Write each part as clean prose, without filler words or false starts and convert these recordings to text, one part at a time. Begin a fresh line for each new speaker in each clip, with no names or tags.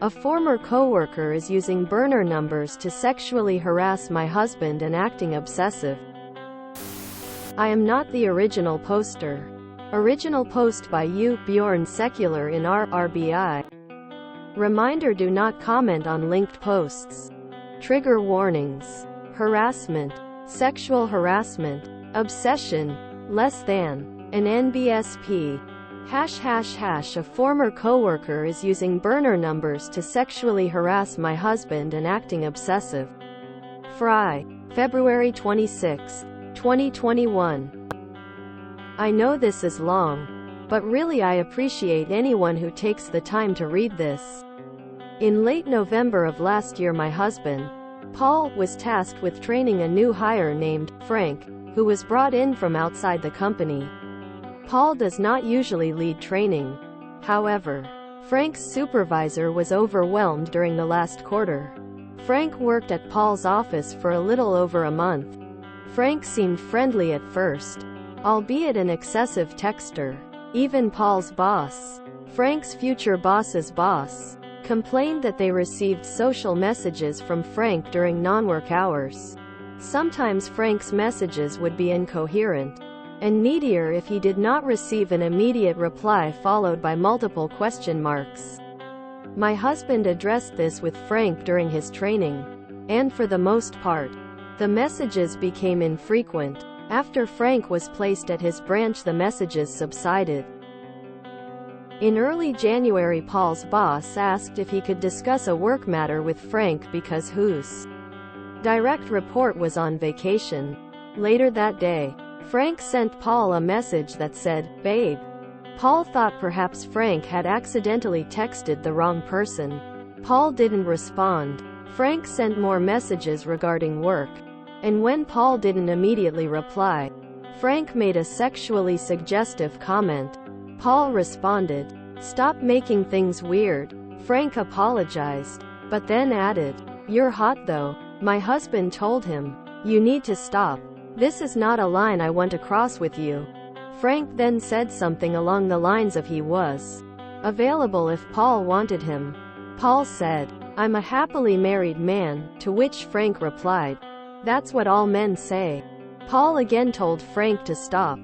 A former coworker is using burner numbers to sexually harass my husband and acting obsessive. I am not the original poster. Original post by you, Bjorn Secular in RBI. Reminder: do not comment on linked posts. Trigger warnings. Harassment. Sexual harassment. Obsession. Less than. An NBSP. ###. A former coworker is using burner numbers to sexually harass my husband and acting obsessive. Fry. February 26, 2021. I know this is long, but really I appreciate anyone who takes the time to read this. In late November of last year, my husband, Paul, was tasked with training a new hire named Frank, who was brought in from outside the company. Paul does not usually lead training. However, Frank's supervisor was overwhelmed during the last quarter. Frank worked at Paul's office for a little over a month. Frank seemed friendly at first, albeit an excessive texter. Even Paul's boss, Frank's future boss's boss, complained that they received social messages from Frank during non-work hours. Sometimes Frank's messages would be incoherent and needier if he did not receive an immediate reply followed by multiple question marks. My husband addressed this with Frank during his training, and for the most part, the messages became infrequent. After Frank was placed at his branch, the messages subsided. In early January, Paul's boss asked if he could discuss a work matter with Frank because whose direct report was on vacation. Later that day, Frank sent Paul a message that said, "Babe." Paul thought perhaps Frank had accidentally texted the wrong person. Paul didn't respond. Frank sent more messages regarding work, and when Paul didn't immediately reply, Frank made a sexually suggestive comment. Paul responded, "Stop making things weird." Frank apologized, but then added, "You're hot though." My husband told him, "You need to stop. This is not a line I want to cross with you." Frank then said something along the lines of he was available if Paul wanted him. Paul said, "I'm a happily married man," to which Frank replied, "That's what all men say." Paul again told Frank to stop.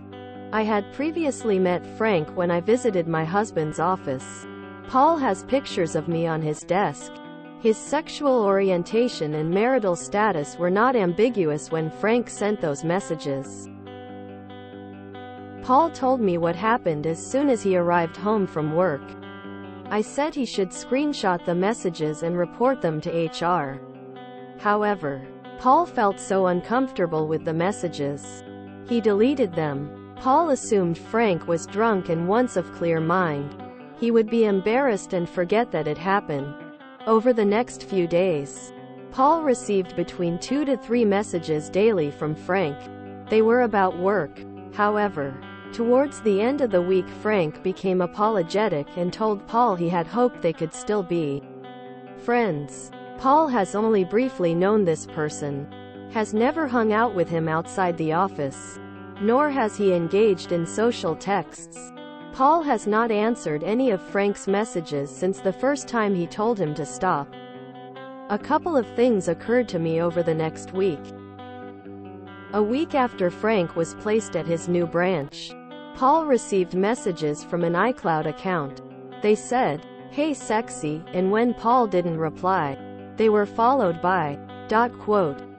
I had previously met Frank when I visited my husband's office. Paul has pictures of me on his desk. His sexual orientation and marital status were not ambiguous when Frank sent those messages. Paul told me what happened as soon as he arrived home from work. I said he should screenshot the messages and report them to HR. However, Paul felt so uncomfortable with the messages, he deleted them. Paul assumed Frank was drunk and once of clear mind, he would be embarrassed and forget that it happened. Over the next few days, Paul received between 2 to 3 messages daily from Frank. They were about work. However, towards the end of the week, Frank became apologetic and told Paul he had hoped they could still be friends. Paul has only briefly known this person, has never hung out with him outside the office, nor has he engaged in social texts. Paul has not answered any of Frank's messages since the first time he told him to stop. A couple of things occurred to me over the next week. A week after Frank was placed at his new branch, Paul received messages from an iCloud account. They said, "Hey sexy," and when Paul didn't reply, they were followed by,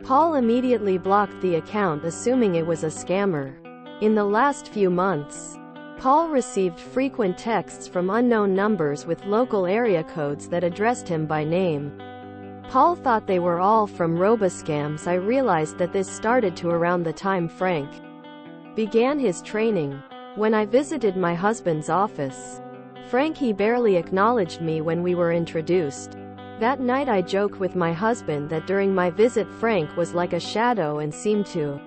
Paul immediately blocked the account assuming it was a scammer. In the last few months, Paul received frequent texts from unknown numbers with local area codes that addressed him by name. Paul thought they were all from roboscams. I realized that this started to around the time Frank began his training. When I visited my husband's office, he barely acknowledged me when we were introduced. That night I joked with my husband that during my visit Frank was like a shadow and seemed to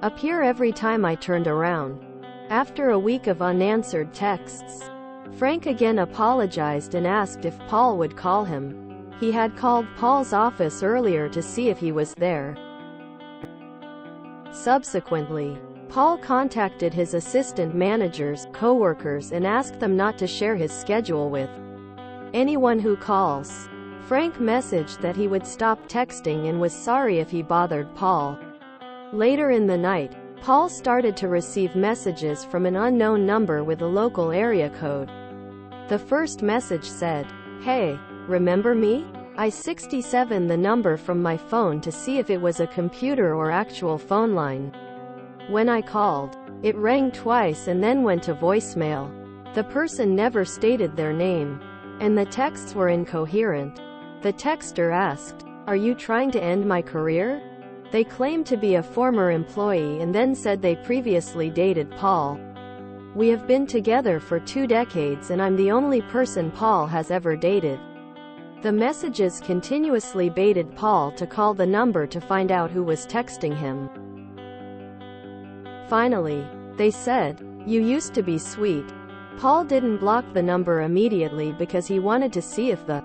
appear every time I turned around. After a week of unanswered texts, Frank again apologized and asked if Paul would call him. He had called Paul's office earlier to see if he was there. Subsequently, Paul contacted his assistant managers, coworkers, and asked them not to share his schedule with anyone who calls. Frank messaged that he would stop texting and was sorry if he bothered Paul. Later in the night, Paul started to receive messages from an unknown number with a local area code. The first message said, "Hey, remember me? I 67 the number from my phone to see if it was a computer or actual phone line. When I called, it rang twice and then went to voicemail." The person never stated their name, and the texts were incoherent. The texter asked, "Are you trying to end my career?" They claimed to be a former employee and then said they previously dated Paul. "We have been together for 2 decades and I'm the only person Paul has ever dated." The messages continuously baited Paul to call the number to find out who was texting him. Finally, they said, "You used to be sweet." Paul didn't block the number immediately because he wanted to see if the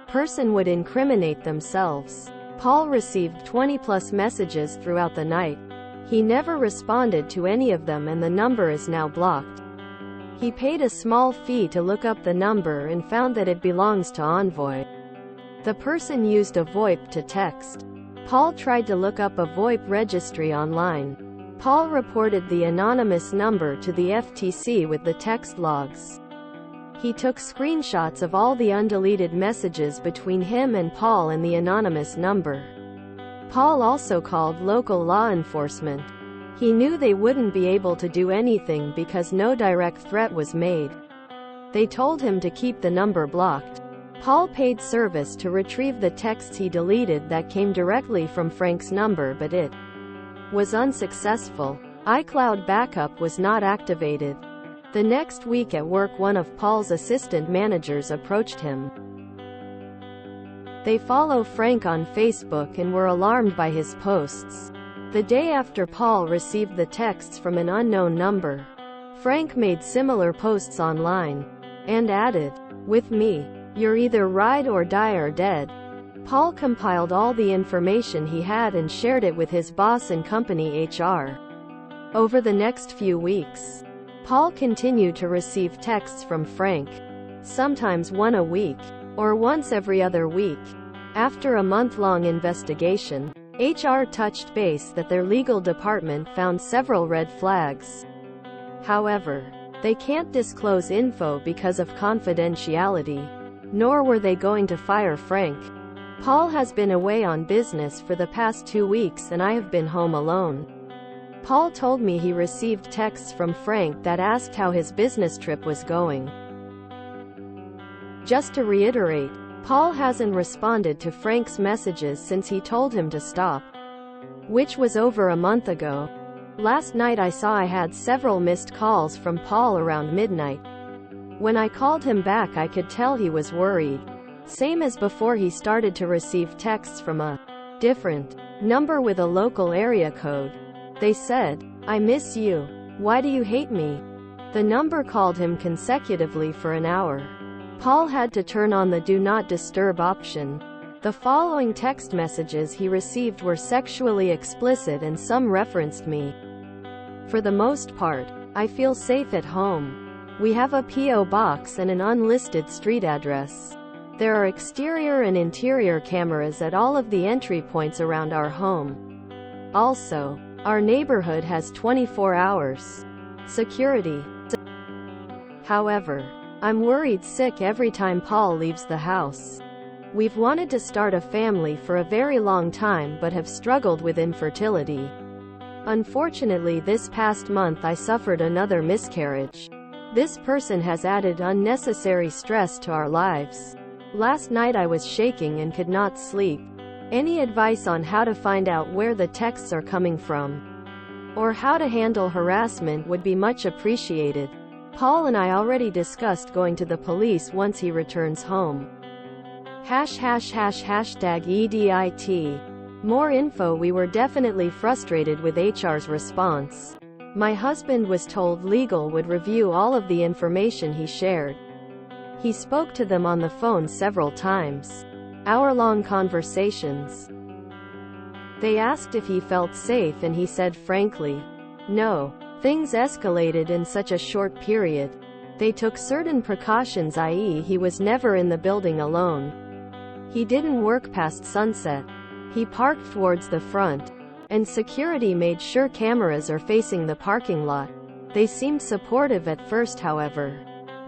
person would incriminate themselves. Paul received 20+ messages throughout the night. He never responded to any of them and the number is now blocked. He paid a small fee to look up the number and found that it belongs to Envoy. The person used a VoIP to text. Paul tried to look up a VoIP registry online. Paul reported the anonymous number to the FTC with the text logs. He took screenshots of all the undeleted messages between him and Paul and the anonymous number. Paul also called local law enforcement. He knew they wouldn't be able to do anything because no direct threat was made. They told him to keep the number blocked. Paul paid service to retrieve the texts he deleted that came directly from Frank's number, but it was unsuccessful. iCloud backup was not activated. The next week at work, one of Paul's assistant managers approached him. They follow Frank on Facebook and were alarmed by his posts. The day after Paul received the texts from an unknown number, Frank made similar posts online and added, "With me, you're either ride or die or dead." Paul compiled all the information he had and shared it with his boss and company HR. Over the next few weeks, Paul continued to receive texts from Frank, sometimes one a week, or once every other week. After a month-long investigation, HR touched base that their legal department found several red flags. However, they can't disclose info because of confidentiality, nor were they going to fire Frank. Paul has been away on business for the past 2 weeks and I have been home alone. Paul told me he received texts from Frank that asked how his business trip was going. Just to reiterate, Paul hasn't responded to Frank's messages since he told him to stop, which was over a month ago. Last night I saw I had several missed calls from Paul around midnight. When I called him back I could tell he was worried. Same as before, he started to receive texts from a different number with a local area code. They said, "I miss you. Why do you hate me?" The number called him consecutively for an hour. Paul had to turn on the Do Not Disturb option. The following text messages he received were sexually explicit and some referenced me. "For the most part, I feel safe at home. We have a P.O. box and an unlisted street address. There are exterior and interior cameras at all of the entry points around our home. Also, our neighborhood has 24 hours security. However, I'm worried sick every time Paul leaves the house. We've wanted to start a family for a very long time but have struggled with infertility. Unfortunately, this past month I suffered another miscarriage. This person has added unnecessary stress to our lives. Last night I was shaking and could not sleep. Any advice on how to find out where the texts are coming from, or how to handle harassment would be much appreciated. Paul and I already discussed going to the police once he returns home. #EDIT. More info. We were definitely frustrated with HR's response. My husband was told legal would review all of the information he shared. He spoke to them on the phone several times. Hour-long conversations. They asked if he felt safe and he said frankly, no. Things escalated in such a short period. They took certain precautions, i.e., he was never in the building alone. He didn't work past sunset. He parked towards the front. And security made sure cameras are facing the parking lot. They seemed supportive at first, however.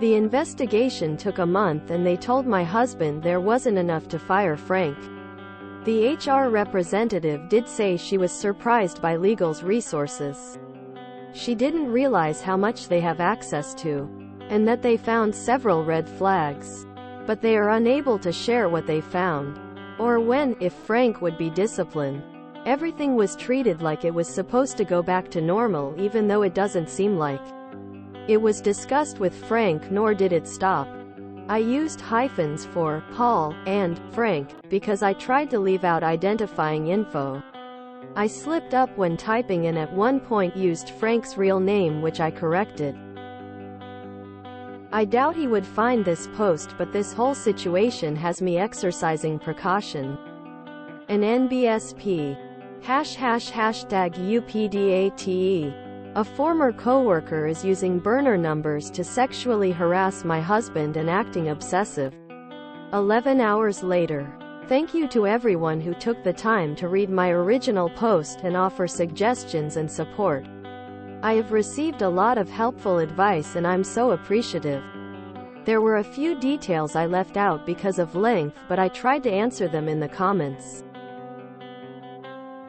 The investigation took a month and they told my husband there wasn't enough to fire Frank. The HR representative did say she was surprised by legal's resources. She didn't realize how much they have access to, and that they found several red flags. But they are unable to share what they found, or when, if Frank would be disciplined. Everything was treated like it was supposed to go back to normal, even though it doesn't seem like it was discussed with Frank, nor did it stop. I used hyphens for Paul and Frank because I tried to leave out identifying info. I slipped up when typing and at one point used Frank's real name, which I corrected. I doubt he would find this post, but this whole situation has me exercising precaution. An NBSP. #UPDATE. A former coworker is using burner numbers to sexually harass my husband and acting obsessive. 11 hours later. Thank you to everyone who took the time to read my original post and offer suggestions and support. I have received a lot of helpful advice and I'm so appreciative. There were a few details I left out because of length, but I tried to answer them in the comments.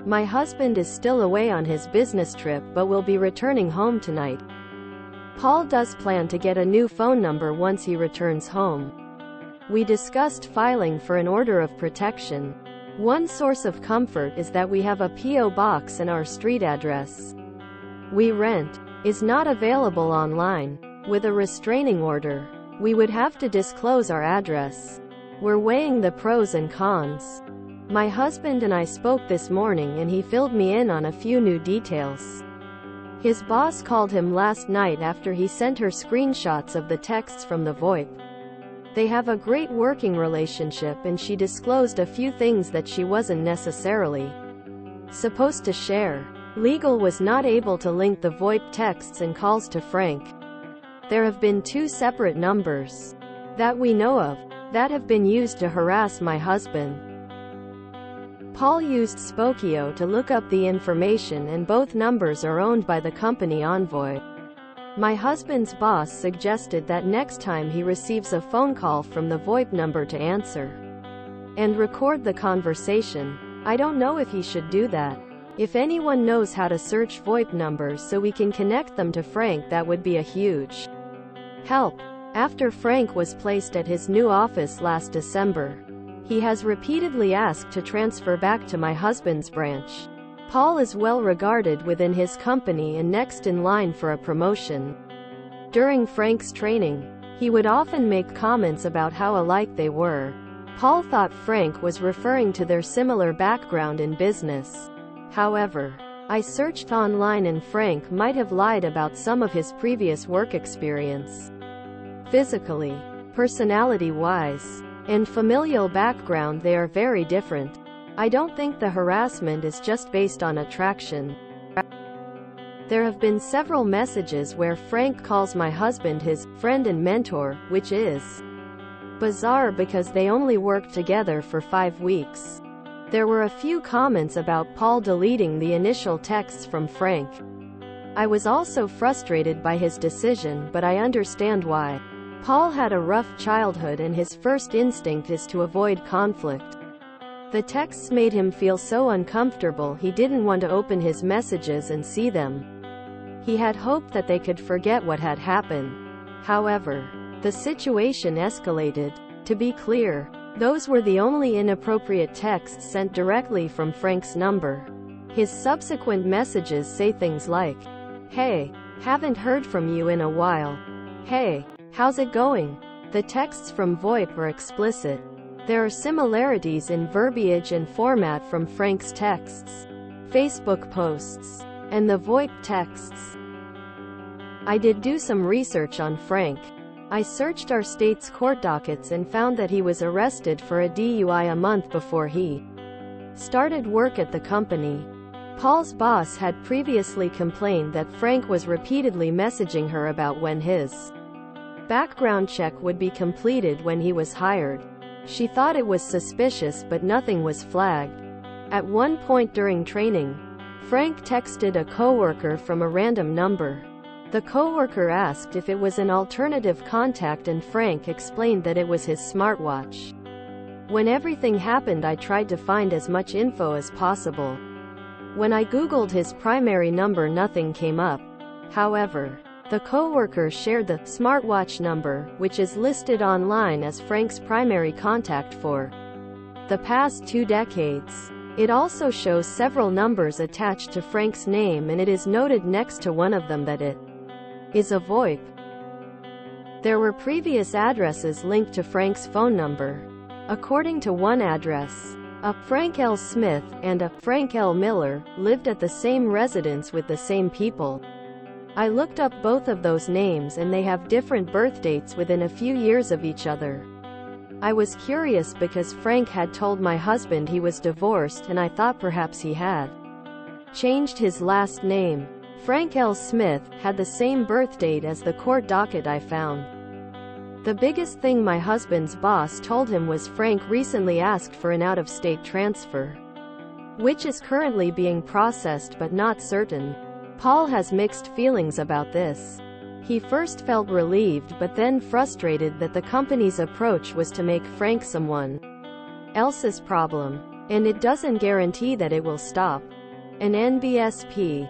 My husband is still away on his business trip but will be returning home tonight. Paul does plan to get a new phone number once he returns home. We discussed filing for an order of protection. One source of comfort is that we have a P.O. box and our street address we rent is not available online. With a restraining order, we would have to disclose our address. We're weighing the pros and cons. My husband and I spoke this morning and he filled me in on a few new details. His boss called him last night after he sent her screenshots of the texts from the VoIP. They have a great working relationship and she disclosed a few things that she wasn't necessarily supposed to share. Legal was not able to link the VoIP texts and calls to Frank. There have been 2 separate numbers that we know of that have been used to harass my husband. Paul used Spokeo to look up the information and both numbers are owned by the company Envoy. My husband's boss suggested that next time he receives a phone call from the VoIP number to answer and record the conversation. I don't know if he should do that. If anyone knows how to search VoIP numbers so we can connect them to Frank, that would be a huge help. After Frank was placed at his new office last December, he has repeatedly asked to transfer back to my husband's branch. Paul is well regarded within his company and next in line for a promotion. During Frank's training, he would often make comments about how alike they were. Paul thought Frank was referring to their similar background in business. However, I searched online and Frank might have lied about some of his previous work experience. Physically, personality-wise, and familial background, they are very different. I don't think the harassment is just based on attraction. There have been several messages where Frank calls my husband his friend and mentor, which is bizarre because they only worked together for 5 weeks. There were a few comments about Paul deleting the initial texts from Frank. I was also frustrated by his decision, but I understand why. Paul had a rough childhood and his first instinct is to avoid conflict. The texts made him feel so uncomfortable he didn't want to open his messages and see them. He had hoped that they could forget what had happened. However, the situation escalated. To be clear, those were the only inappropriate texts sent directly from Frank's number. His subsequent messages say things like, "Hey, haven't heard from you in a while. Hey, how's it going?" The texts from VoIP are explicit. There are similarities in verbiage and format from Frank's texts, Facebook posts, and the VoIP texts. I did do some research on Frank. I searched our state's court dockets and found that he was arrested for a DUI a month before he started work at the company. Paul's boss had previously complained that Frank was repeatedly messaging her about when his Background check would be completed when he was hired. She thought it was suspicious, but nothing was flagged. At one point during training, Frank texted a coworker from a random number. The coworker asked if it was an alternative contact, and Frank explained that it was his smartwatch. When everything happened, I tried to find as much info as possible. When I Googled his primary number, nothing came up. However, the coworker shared the smartwatch number, which is listed online as Frank's primary contact for the past 2 decades. It also shows several numbers attached to Frank's name, and it is noted next to one of them that it is a VoIP. There were previous addresses linked to Frank's phone number. According to one address, a Frank L. Smith and a Frank L. Miller lived at the same residence with the same people. I looked up both of those names, and they have different birth dates within a few years of each other. I was curious because Frank had told my husband he was divorced, and I thought perhaps he had changed his last name. Frank L. Smith had the same birth date as the court docket I found. The biggest thing my husband's boss told him was Frank recently asked for an out-of-state transfer, which is currently being processed but not certain. Paul has mixed feelings about this. He first felt relieved, but then frustrated that the company's approach was to make Frank someone else's problem, and it doesn't guarantee that it will stop. An NBSP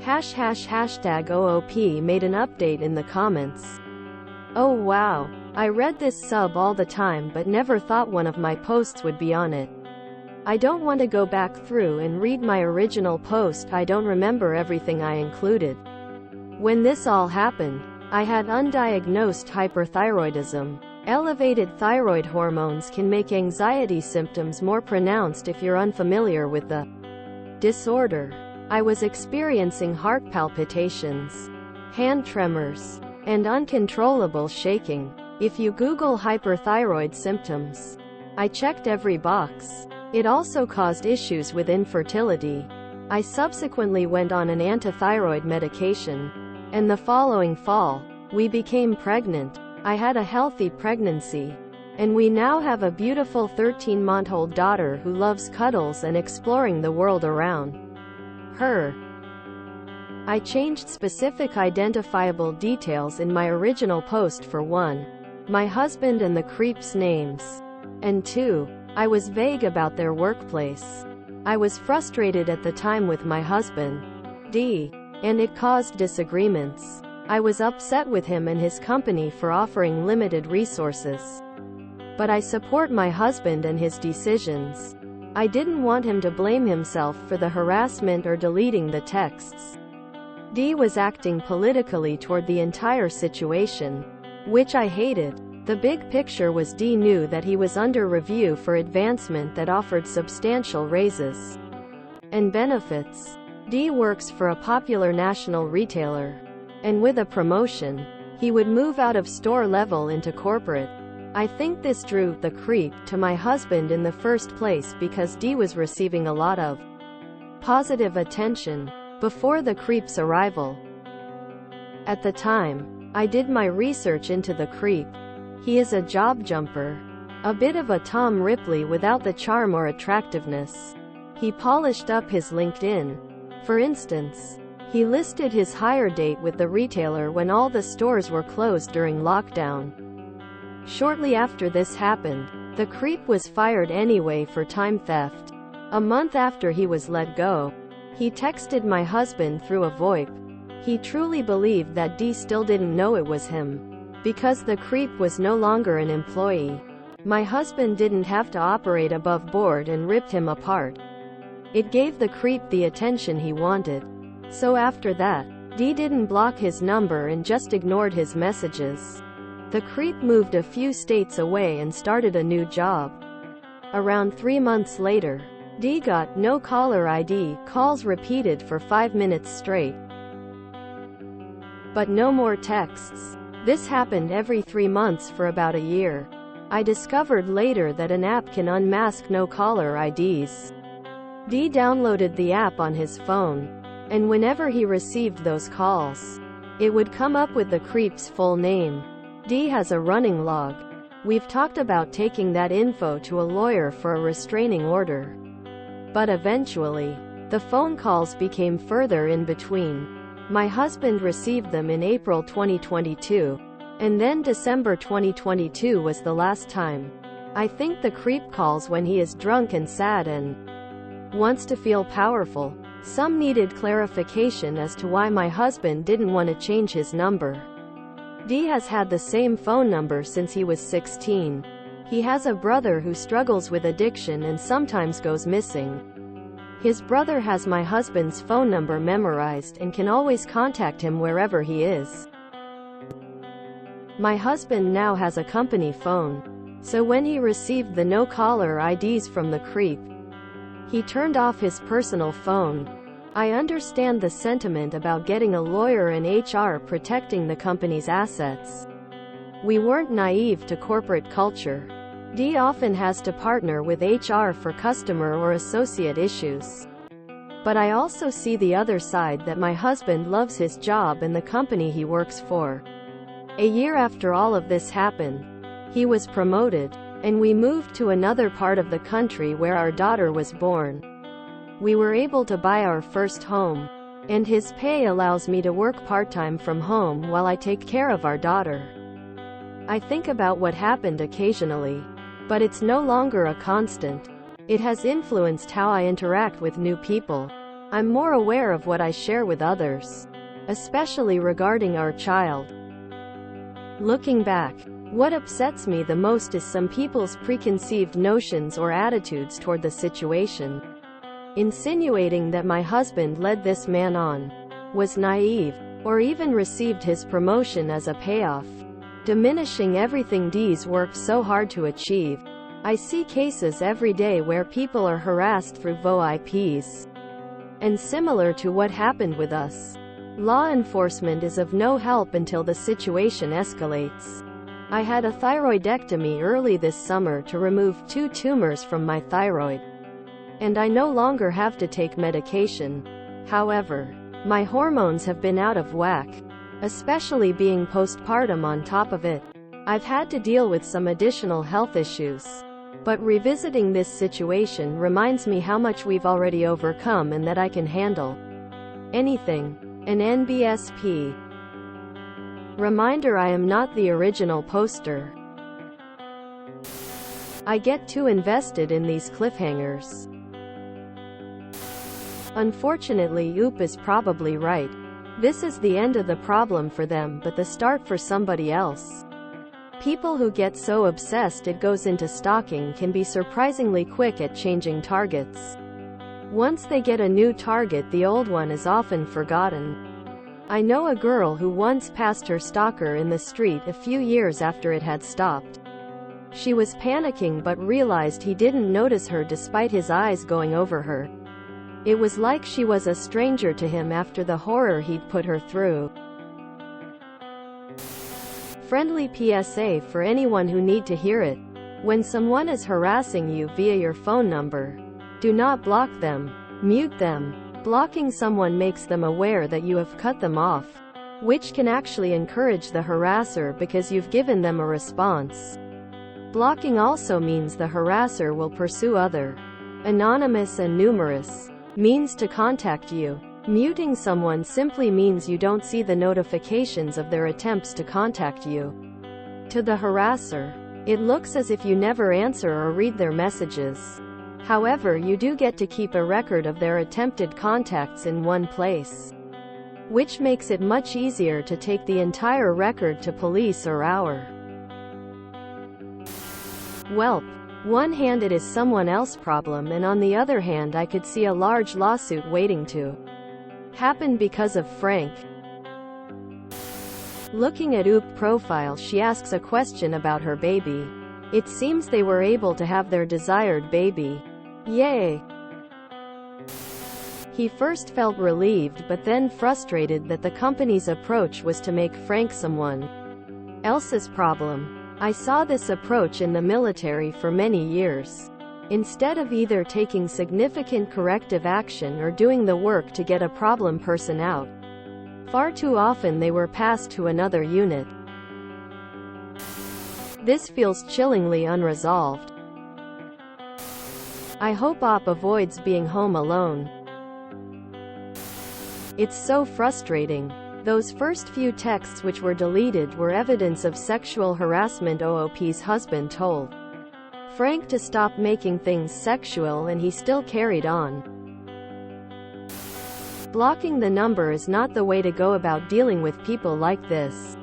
#OOP made an update in the comments. Oh wow, I read this sub all the time but never thought one of my posts would be on it. I don't want to go back through and read my original post. I don't remember everything I included. When this all happened, I had undiagnosed hyperthyroidism. Elevated thyroid hormones can make anxiety symptoms more pronounced if you're unfamiliar with the disorder. I was experiencing heart palpitations, hand tremors, and uncontrollable shaking. If you Google hyperthyroid symptoms, I checked every box. It also caused issues with infertility. I subsequently went on an antithyroid medication, and the following fall, we became pregnant. I had a healthy pregnancy, and we now have a beautiful 13-month-old daughter who loves cuddles and exploring the world around her. I changed specific identifiable details in my original post. For 1, my husband and the creeps' names, and 2, I was vague about their workplace. I was frustrated at the time with my husband, D, and it caused disagreements. I was upset with him and his company for offering limited resources. But I support my husband and his decisions. I didn't want him to blame himself for the harassment or deleting the texts. D was acting politically toward the entire situation, which I hated. The big picture was D knew that he was under review for advancement that offered substantial raises and benefits. D works for a popular national retailer, and with a promotion, he would move out of store level into corporate. I think this drew the creep to my husband in the first place because D was receiving a lot of positive attention before the creep's arrival. At the time, I did my research into the creep. He is a job jumper, a bit of a Tom Ripley without the charm or attractiveness. He polished up his LinkedIn. For instance, he listed his hire date with the retailer when all the stores were closed during lockdown. Shortly after this happened, the creep was fired anyway for time theft. A month after he was let go, he texted my husband through a VoIP. He truly believed that D still didn't know it was him, because the creep was no longer an employee. My husband didn't have to operate above board and ripped him apart. It gave the creep the attention he wanted. So after that, D didn't block his number and just ignored his messages. The creep moved a few states away and started a new job. Around 3 months later, D got no caller ID calls repeated for 5 minutes straight, but no more texts. This happened every 3 months for about a year. I discovered later that an app can unmask no-caller IDs. D downloaded the app on his phone, and whenever he received those calls, It would come up with the creep's full name. D has a running log. We've talked about taking that info to a lawyer for a restraining order. But eventually, the phone calls became further in between. My husband received them in April 2022, and then December 2022 was the last time. I think the creep calls when he is drunk and sad and wants to feel powerful. Some needed clarification as to why my husband didn't want to change his number. D has had the same phone number since he was 16. He has a brother who struggles with addiction and sometimes goes missing. His brother has my husband's phone number memorized and can always contact him wherever he is. My husband now has a company phone, so when he received the no-caller IDs from the creep, he turned off his personal phone. I understand the sentiment about getting a lawyer and HR protecting the company's assets. We weren't naive to corporate culture. D often has to partner with HR for customer or associate issues. But I also see the other side, that my husband loves his job and the company he works for. A year after all of this happened, he was promoted, and we moved to another part of the country where our daughter was born. We were able to buy our first home, and his pay allows me to work part-time from home while I take care of our daughter. I think about what happened occasionally, but it's no longer a constant. It has influenced how I interact with new people. I'm more aware of what I share with others, especially regarding our child. Looking back, what upsets me the most is some people's preconceived notions or attitudes toward the situation. Insinuating that my husband led this man on, was naive, or even received his promotion as a payoff. Diminishing everything D's worked so hard to achieve. I see cases every day where people are harassed through VoIPs. And similar to what happened with us, law enforcement is of no help until the situation escalates. I had a thyroidectomy early this summer to remove 2 tumors from my thyroid, and I no longer have to take medication. However, my hormones have been out of whack, especially being postpartum on top of it. I've had to deal with some additional health issues. But revisiting this situation reminds me how much we've already overcome and that I can handle anything. An NBSP. Reminder: I am not the original poster. I get too invested in these cliffhangers. Unfortunately, Oop is probably right. This is the end of the problem for them, but the start for somebody else. People who get so obsessed it goes into stalking can be surprisingly quick at changing targets. Once they get a new target, the old one is often forgotten. I know a girl who once passed her stalker in the street a few years after it had stopped. She was panicking but realized he didn't notice her despite his eyes going over her. It was like she was a stranger to him after the horror he'd put her through. Friendly PSA for anyone who need to hear it. When someone is harassing you via your phone number, do not block them. Mute them. Blocking someone makes them aware that you have cut them off, which can actually encourage the harasser because you've given them a response. Blocking also means the harasser will pursue other anonymous and numerous means to contact you. Muting someone simply means you don't see the notifications of their attempts to contact you. To the harasser, it looks as if you never answer or read their messages. However, you do get to keep a record of their attempted contacts in one place, which makes it much easier to take the entire record to police or our Welp. One hand it is someone else's problem, and on the other hand I could see a large lawsuit waiting to happen because of Frank. Looking at Oop profile, she asks a question about her baby. It seems they were able to have their desired baby. Yay! He first felt relieved but then frustrated that the company's approach was to make Frank someone else's problem. I saw this approach in the military for many years. Instead of either taking significant corrective action or doing the work to get a problem person out, Far too often they were passed to another unit. This feels chillingly unresolved. I hope Op avoids being home alone. It's so frustrating. Those first few texts which were deleted were evidence of sexual harassment. OOP's husband told Frank to stop making things sexual, and he still carried on. Blocking the number is not the way to go about dealing with people like this.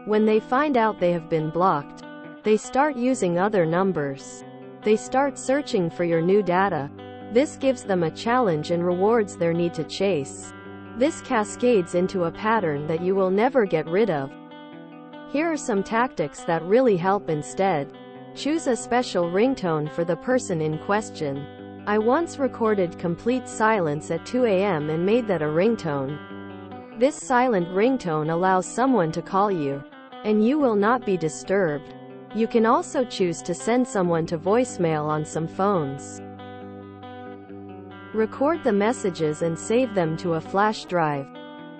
When they find out they have been blocked, they start using other numbers. They start searching for your new data. This gives them a challenge and rewards their need to chase. This cascades into a pattern that you will never get rid of. Here are some tactics that really help instead. Choose a special ringtone for the person in question. I once recorded complete silence at 2 a.m. and made that a ringtone. This silent ringtone allows someone to call you, and you will not be disturbed. You can also choose to send someone to voicemail on some phones. Record the messages and save them to a flash drive.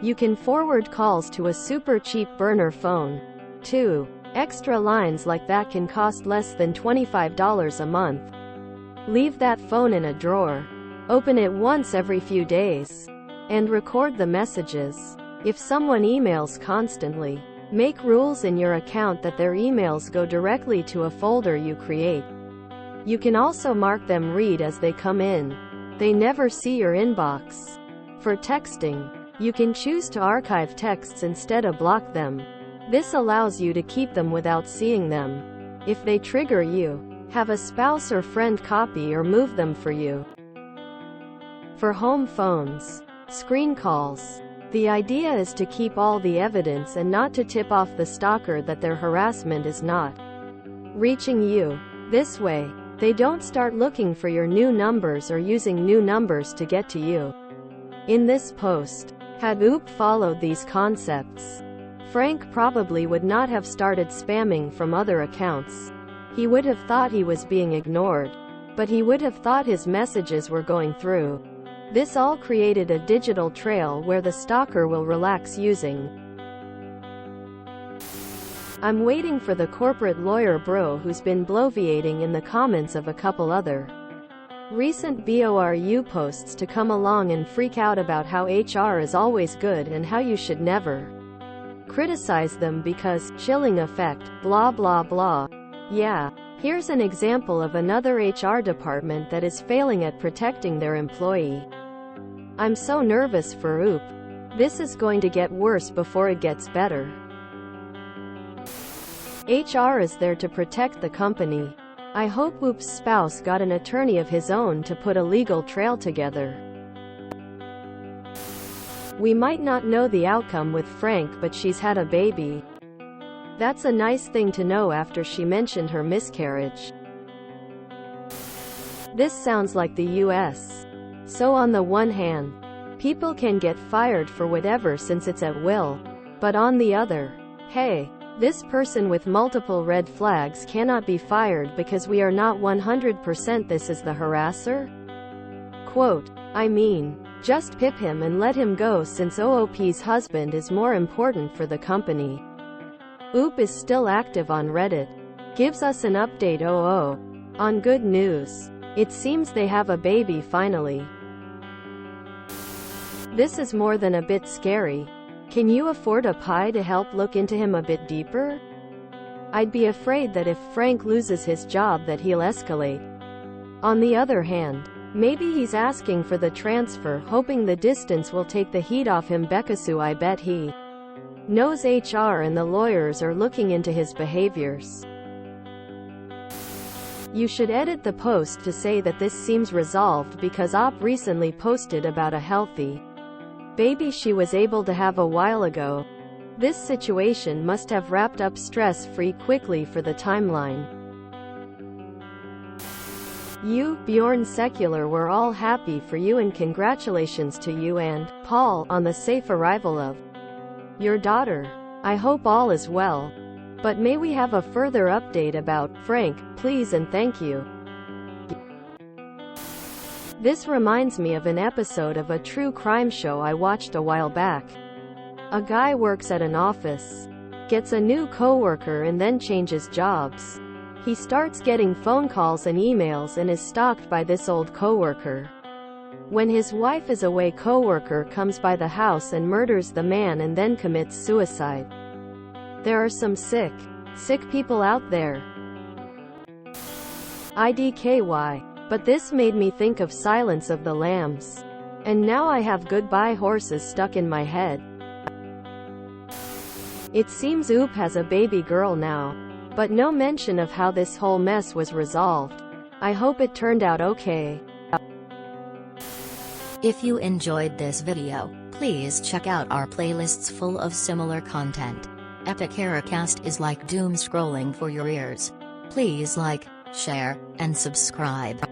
You can forward calls to a super cheap burner phone, too. Extra lines like that can cost less than $25 a month. Leave that phone in a drawer. Open it once every few days. And record the messages. If someone emails constantly, make rules in your account that their emails go directly to a folder you create. You can also mark them read as they come in. They never see your inbox. For texting, you can choose to archive texts instead of block them. This allows you to keep them without seeing them. If they trigger you, have a spouse or friend copy or move them for you. For home phones, screen calls. The idea is to keep all the evidence and not to tip off the stalker that their harassment is not reaching you. This way, they don't start looking for your new numbers or using new numbers to get to you. In this post, had OOP followed these concepts, Frank probably would not have started spamming from other accounts. He would have thought he was being ignored, but he would have thought his messages were going through. This all created a digital trail where the stalker will relax using. I'm waiting for the corporate lawyer bro who's been bloviating in the comments of a couple other recent BORU posts to come along and freak out about how HR is always good and how you should never criticize them because chilling effect, blah blah blah. Yeah, here's an example of another HR department that is failing at protecting their employee. I'm so nervous for OOP. This is going to get worse before it gets better. HR is there to protect the company. I hope OOP's spouse got an attorney of his own to put a legal trail together. We might not know the outcome with Frank, but she's had a baby. That's a nice thing to know after she mentioned her miscarriage. This sounds like the US. So on the one hand, people can get fired for whatever since it's at will. But on the other, hey, this person with multiple red flags cannot be fired because we are not 100% this is the harasser? Quote, I mean, just pip him and let him go since OOP's husband is more important for the company. OOP is still active on Reddit. Gives us an update on good news. It seems they have a baby finally. This is more than a bit scary. Can you afford a pie to help look into him a bit deeper? I'd be afraid that if Frank loses his job that he'll escalate. On the other hand, maybe he's asking for the transfer hoping the distance will take the heat off him. Bekasu, I bet he knows HR and the lawyers are looking into his behaviors. You should edit the post to say that this seems resolved because OP recently posted about a healthy baby she was able to have a while ago. This situation must have wrapped up stress-free quickly for the timeline. You, Bjorn Secular, we're all happy for you and congratulations to you and Paul on the safe arrival of your daughter. I hope all is well. But may we have a further update about Frank, please and thank you. This reminds me of an episode of a true crime show I watched a while back. A guy works at an office, gets a new coworker and then changes jobs. He starts getting phone calls and emails and is stalked by this old coworker. When his wife is away, coworker comes by the house and murders the man and then commits suicide. There are some sick people out there. IDKY. But this made me think of Silence of the Lambs. And now I have Goodbye Horses stuck in my head. It seems Oop has a baby girl now. But no mention of how this whole mess was resolved. I hope it turned out okay.
If you enjoyed this video, please check out our playlists full of similar content. Epic Haracast is like doom scrolling for your ears. Please like, share, and subscribe.